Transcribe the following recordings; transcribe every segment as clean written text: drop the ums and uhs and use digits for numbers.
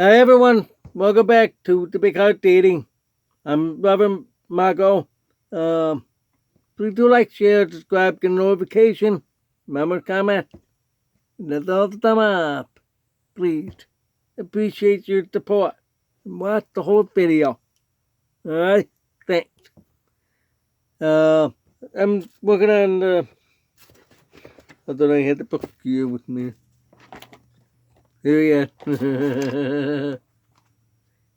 Hi everyone, welcome back to the Big Heart Dating. I'm Reverend Margot. Please do like, share, subscribe, get a notification. Remember, comment. Let's all the thumb up. Please. Appreciate your support. Watch the whole video. Alright? Thanks. I'm working on I thought I had the book here with me. Here he is.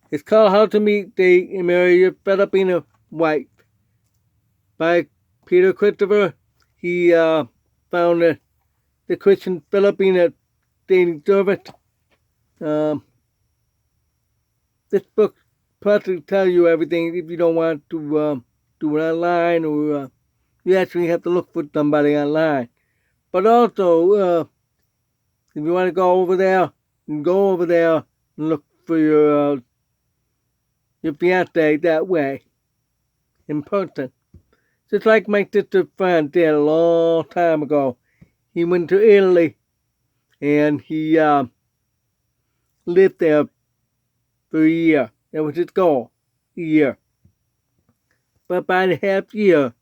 It's called How to Meet, Date, and Marry Your Filipina Wife by Peter Christopher. He founded the Christian Filipina dating service. This book practically tells you everything if you don't want to do it online, or you actually have to look for somebody online. But also, if you want to go over there, you can go over there and look for your fiance that way, in person. Just like my sister's friend did a long time ago. He went to Italy and he lived there for a year. That was his goal, a year. But by the half year,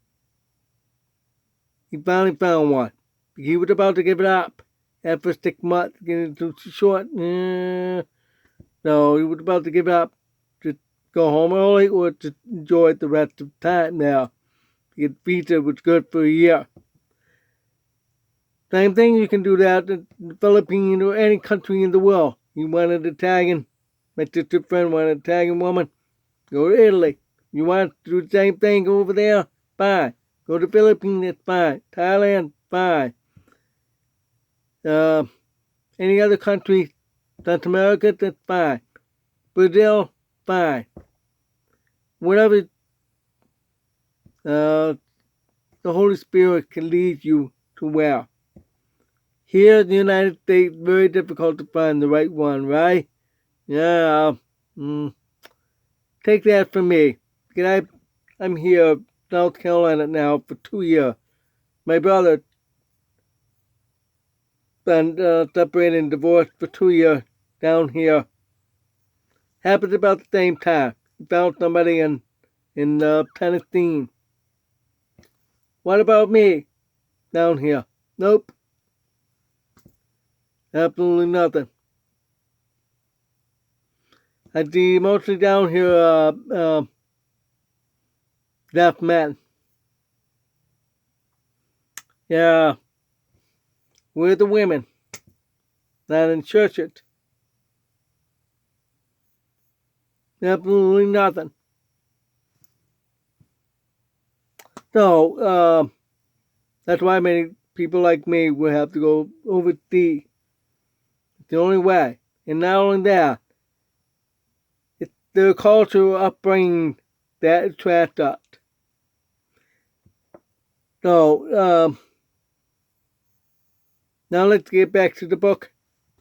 he finally found one. He was about to give it up after 6 months, getting too short. No, he was about to give it up to go home early or to enjoy it the rest of the time now. His visa was good for a year. Same thing, you can do that in the Philippines or any country in the world. You want an Italian, my sister's friend wanted an Italian woman, go to Italy. You want to do the same thing, go over there, fine. Go to the Philippines, that's fine. Thailand, fine. Any other country, South America, that's fine. Brazil, fine. Whatever the Holy Spirit can lead you to where. Here in the United States, very difficult to find the right one, right? Yeah. Take that from me. I'm here in South Carolina now for 2 years. My brother been separated and divorced for 2 years down here. Happened about the same time. He found somebody in Tennessee. What about me down here? Nope. Absolutely nothing. I see mostly down here deaf men. Yeah. We're the women. Not in churches. Absolutely nothing. So, that's why many people like me will have to go overseas. It's the only way. And not only that, it's their cultural upbringing that attracts us. So, now let's get back to the book.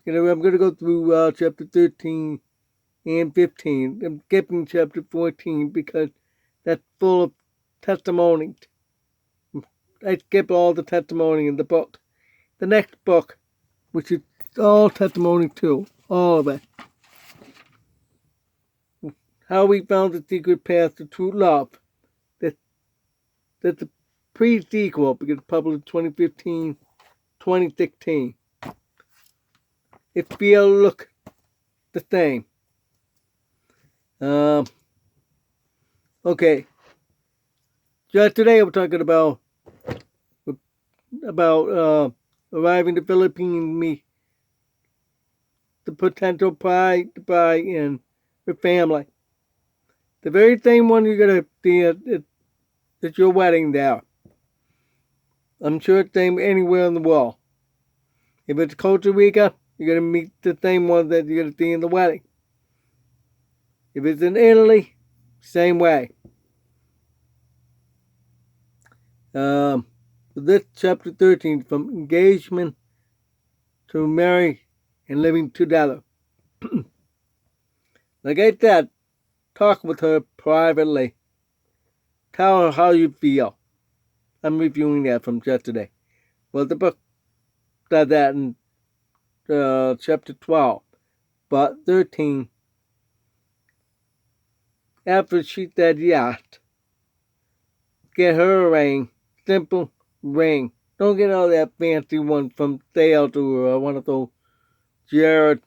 I'm going to go through chapter 13 and 15. I'm skipping chapter 14 because that's full of testimonies. I skip all the testimony in the book. The next book, which is all testimony too, all of it. How we found the secret path to true love. That's a pre-sequel because it's published 2015, 2016. It feel look the same. Okay. Just today I'm talking about arriving to the Philippines, me, the potential bride and her family. The very same one you're gonna see at your wedding there. I'm sure it's the same anywhere in the world. If it's Costa Rica, you're gonna meet the same one that you're gonna see in the wedding. If it's in Italy, same way. This chapter 13, from engagement to marry and living together. Like I said, talk with her privately. Tell her how you feel. I'm reviewing that from yesterday. Well, the book does that in chapter 12. but 13, after she said yes, get her a ring, simple ring. Don't get all that fancy one from sales or one of those Jared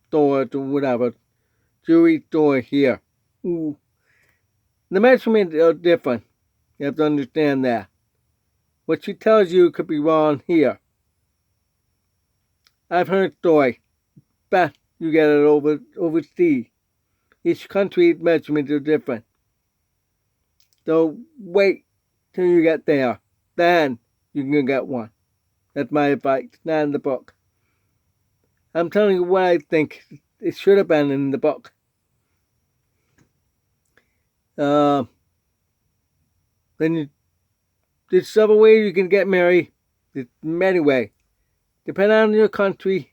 stores or whatever, jewelry store here. Ooh. The measurements are different. You have to understand that. What she tells you could be wrong here. I've heard stories. Best you get it overseas. Each country's measurements are different. So wait till you get there. Then you can get one. That's my advice. Not in the book. I'm telling you what I think it should have been in the book. Then there's several ways you can get married. There's many ways. Depending on your country,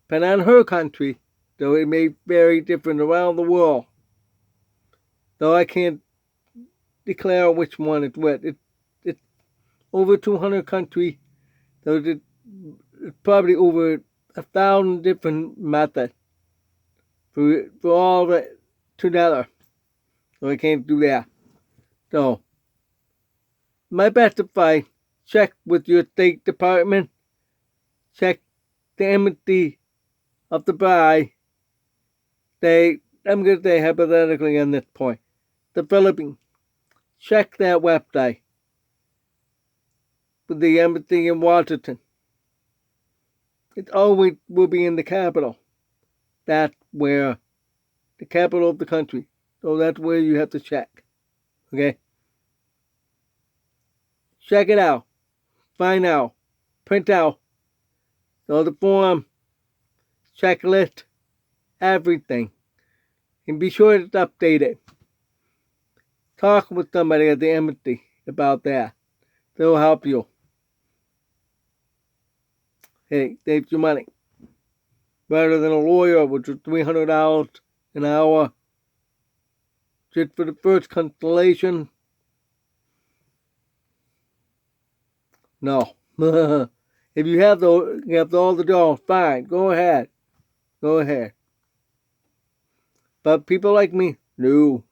depending on her country, though it may vary different around the world. Though I can't declare which one it's with. It's over 200 countries. So it's probably over 1,000 different methods for all of it together. So I can't do that. So my best advice, check with your State Department. Check the embassy of the bride. I'm going to say hypothetically on this point, the Philippines. Check that website with the embassy in Washington. It always will be in the capital. That's where the capital of the country. So that's where you have to check. Okay? Check it out. Find out. Print out. So the form, checklist, everything. And be sure to update it. Talk with somebody at the embassy about that. They'll help you. Hey, save your money. Better than a lawyer, which is $300 an hour just for the first constellation. No. If you have all the dollars, fine. Go ahead. Go ahead. But people like me, no.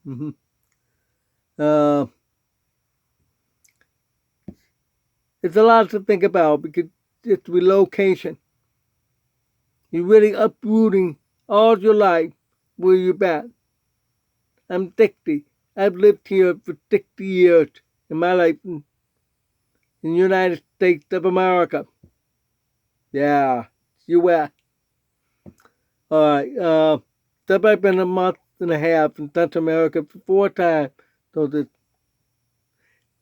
It's a lot to think about because it's relocation. You're really uprooting all your life where you've been. I'm 60. I've lived here for 60 years in my life in the United States of America. Yeah, U.S. All right. I've been a month and a half in Central America for 4 times. So there's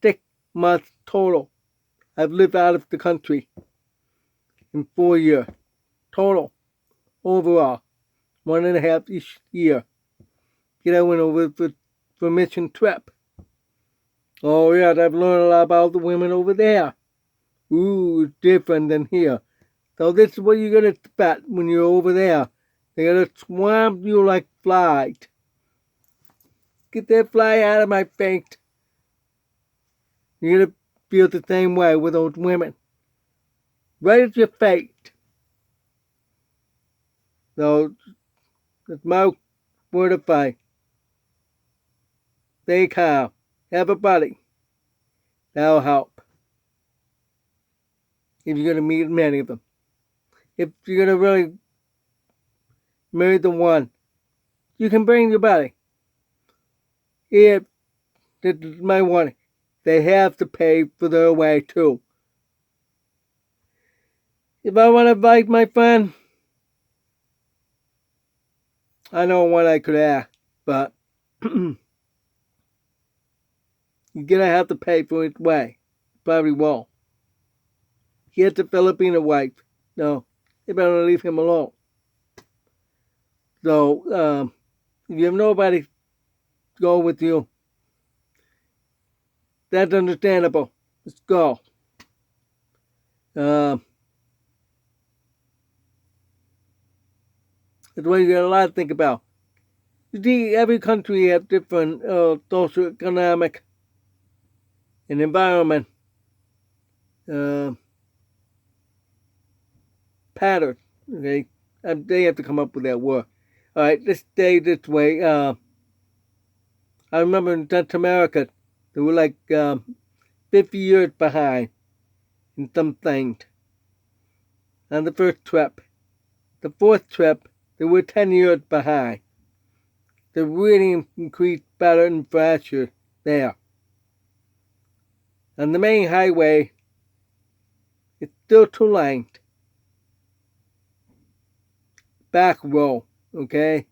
6 months total. I've lived out of the country in 4 years. Total. Overall. 1.5 each year. I went over for a mission trip. Oh, yeah, I've learned a lot about the women over there. Ooh, it's different than here. So this is what you're going to expect when you're over there. They're going to swamp you like flies. Get that fly out of my face. You're going to feel the same way with those women. Right at your face. So, that's my word of advice. Stay calm. Have a buddy. That'll help. If you're going to meet many of them. If you're going to really marry the one, you can bring your buddy. If this is my warning, they have to pay for their way too. If I want to invite my friend, I know what I could ask, but you're going to have to pay for his way. Probably won't. He has a Filipina wife. No, you better leave him alone. So, if you have nobody go with you, that's understandable. Let's go. That's why you got a lot to think about. You see, every country has different social, economic, and environment patterns. Okay, They have to come up with that word. All right, let's stay this way. I remember in South America, they were like 50 years behind in some things on the first trip. The fourth trip, they were 10 years behind. They really increased better infrastructure there. On the main highway, it's still 2 lanes. Back row, okay?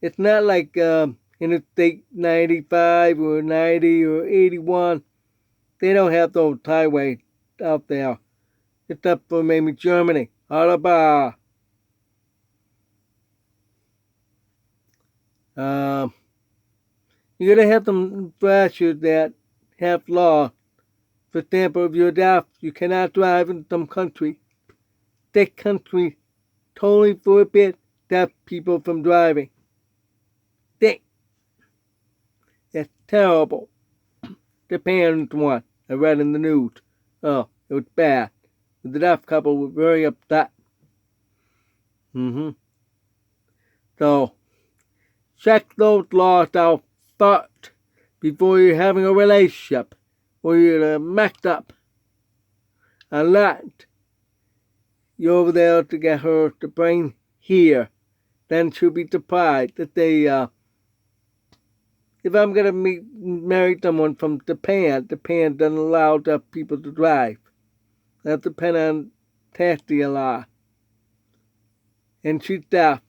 It's not like Interstate 95 or 90 or 81. They don't have those highways out there. Except for maybe Germany. Autobahn. You gotta have some infrastructure that have law. For example, if you're deaf, you cannot drive in some country. That country totally forbid deaf people from driving. That's terrible. Japan's one I read in the news. Oh, it was bad. The deaf couple were very upset. So, check those laws out first before you're having a relationship or you're messed up. Unless you're over there to get her to bring here, then she'll be surprised that they, if I'm going to marry someone from Japan doesn't allow deaf people to drive. That depends on taxi law. And she's deaf.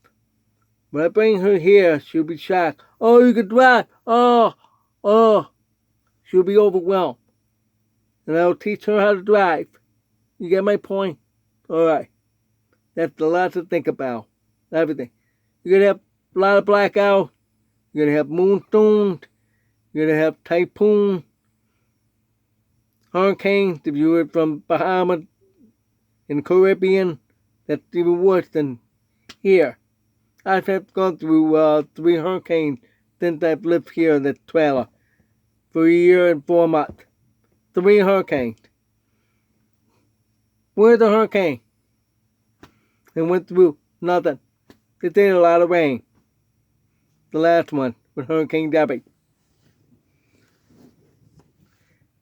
When I bring her here, she'll be shocked. Oh, you can drive. Oh. She'll be overwhelmed. And I'll teach her how to drive. You get my point? All right. That's a lot to think about. Everything. You're going to have a lot of blackouts. You're going to have moonstones. You're going to have typhoon. Hurricanes. If you were from Bahamas in the Caribbean, that's even worse than here. I've gone through 3 hurricanes since I've lived here in this trailer for a year and 4 months. 3 hurricanes. Where's the hurricane? It went through nothing. It did a lot of rain. The last one with Hurricane Debbie.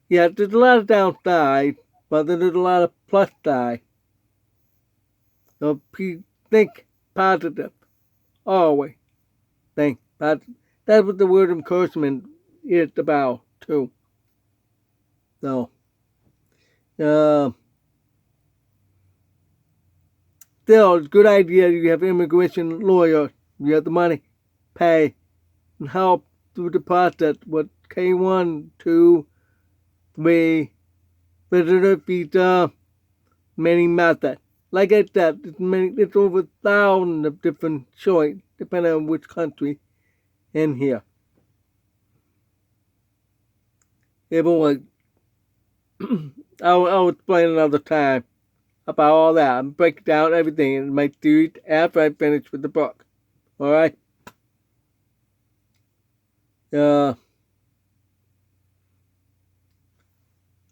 Yeah, there's a lot of downside, but there's a lot of plus side. So think positive. Always think positive. That's what the word encouragement is about too. So, still, it's a good idea you have immigration lawyers. You have the money, pay, and help through the process with K1, 2, 3, visitor visa, many methods. Like I said, it's over 1,000 of different choices, depending on which country in here. Everyone, I'll explain another time about all that and break down everything in my theory after I finish with the book. Alright?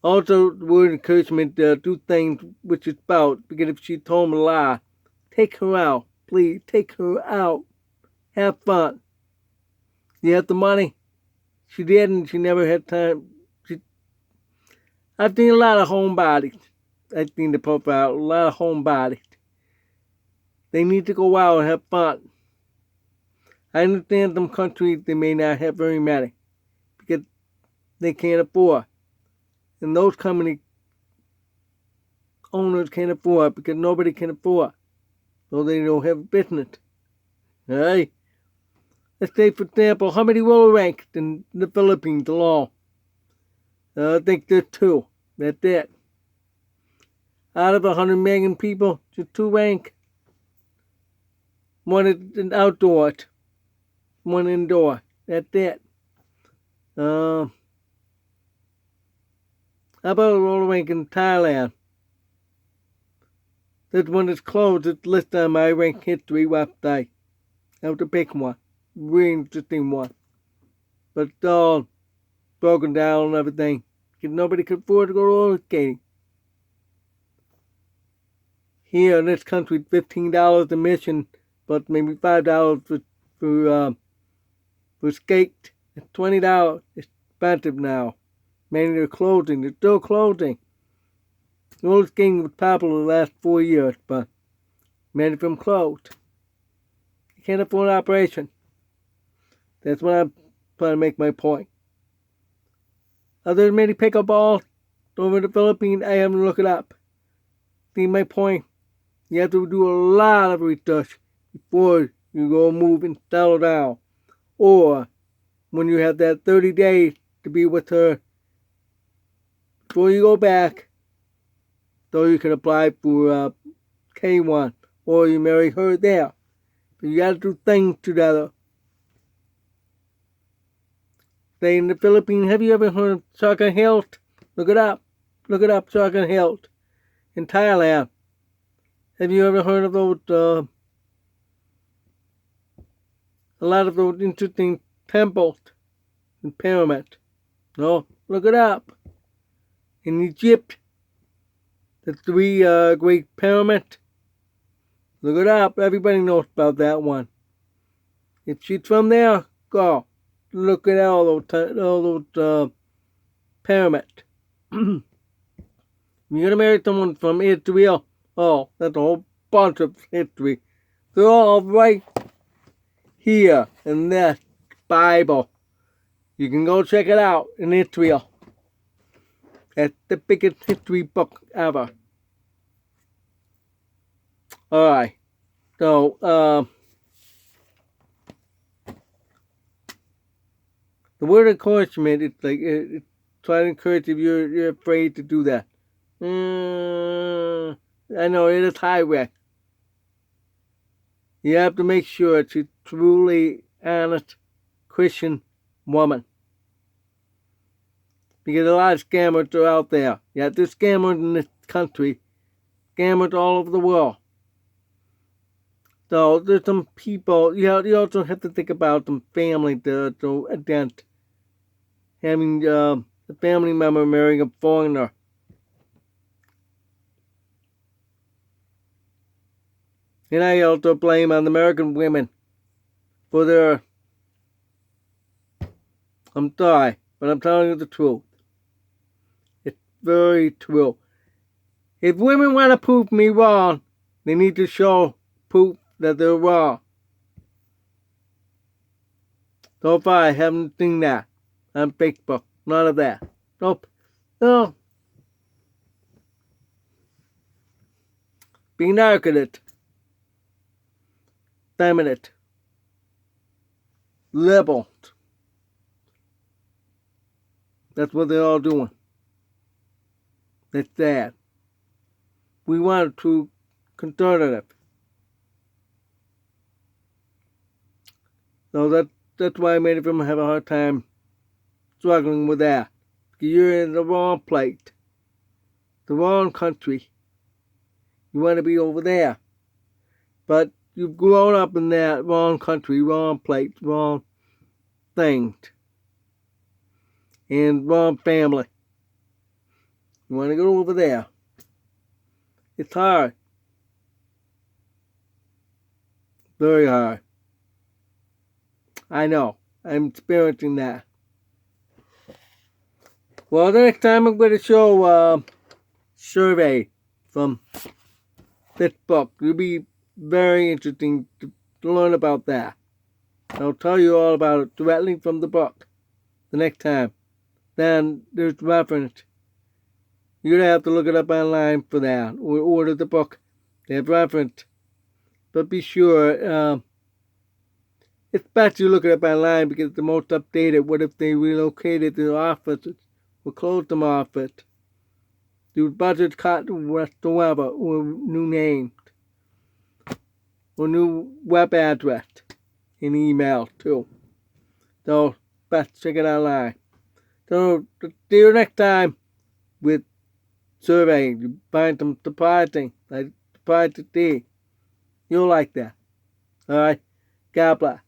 Also, the word encouragement, do things which is about, because if she told me a lie, take her out. Please, take her out. Have fun. You have the money? She didn't. She never had time. I've seen a lot of homebodies. I've seen the profile. A lot of homebodies. They need to go out and have fun. I understand some countries they may not have very many because they can't afford. And those company owners can't afford because nobody can afford. So they don't have a business. Alright? Let's say, for example, how many roller ranks in the Philippines alone? I think there's 2. That's it. Out of 100 million people, just 2 rank. One is an outdoor, one indoor. That's it. How about a roller rink in Thailand? This one is closed. It's listed on my rank history website. I have to pick one. Really interesting one. But it's all broken down and everything. Because nobody could afford to go roller skating. here in this country, $15 admission, but maybe $5 for skate. It's $20. It's expensive now. Many are closing. They're still closing. The old skating was popular the last 4 years, but many of them closed. You can't afford operation. That's what I'm trying to make my point. Are there many pickup balls over the Philippines? I have to look it up. See my point? You have to do a lot of research before you go move and settle down. Or when you have that 30 days to be with her before you go back, so you can apply for K1 or you marry her there. But you got to do things together. Say in the Philippines, have you ever heard of Soccer Health? Look it up. Look it up, Soccer Health. In Thailand, have you ever heard of those, a lot of those interesting temples and pyramids? No? Look it up. In Egypt, the 3 great pyramids. Look it up. Everybody knows about that one. If she's from there, go. Look at all those pyramids. You're going to marry someone from Israel. Oh, that's a whole bunch of history. They're all right here in this Bible. You can go check it out in Israel. That's the biggest history book ever. Alright. So, the word encouragement, it's like, it's trying to encourage if you're afraid to do that. I know, it is high risk. You have to make sure she's truly honest Christian woman. Because a lot of scammers are out there. Yeah, there's scammers in this country. Scammers all over the world. So there's some people, you also have to think about some family to against having a family member marrying a foreigner. And I also blame on American women for their, I'm sorry, but I'm telling you the truth. It's very true. If women want to prove me wrong, they need to show proof that they're wrong. So far, I haven't seen that on Facebook. None of that. Nope. No. Being targeted. Feminine. Labeled. That's what they're all doing. It's sad. We want to conservative. So that's why many of them have a hard time struggling with that. You're in the wrong place. The wrong country. You want to be over there. But you've grown up in that wrong country, wrong place, wrong things. And wrong family. You want to go over there. It's hard. Very hard. I know. I'm experiencing that. Well, the next time I'm going to show a survey from this book. It'll be very interesting to learn about that. I'll tell you all about it directly from the book the next time. Then there's reference. You're going to have to look it up online for that or order the book. They have reference. But be sure, it's best you look it up online because it's the most updated. What if they relocated their offices or closed them office? Do budget cut whatsoever or new name or new web address and email too. So best check it online. So see you next time with surveying. You find some surprising, like surprised to see. You'll like that. Alright? God bless.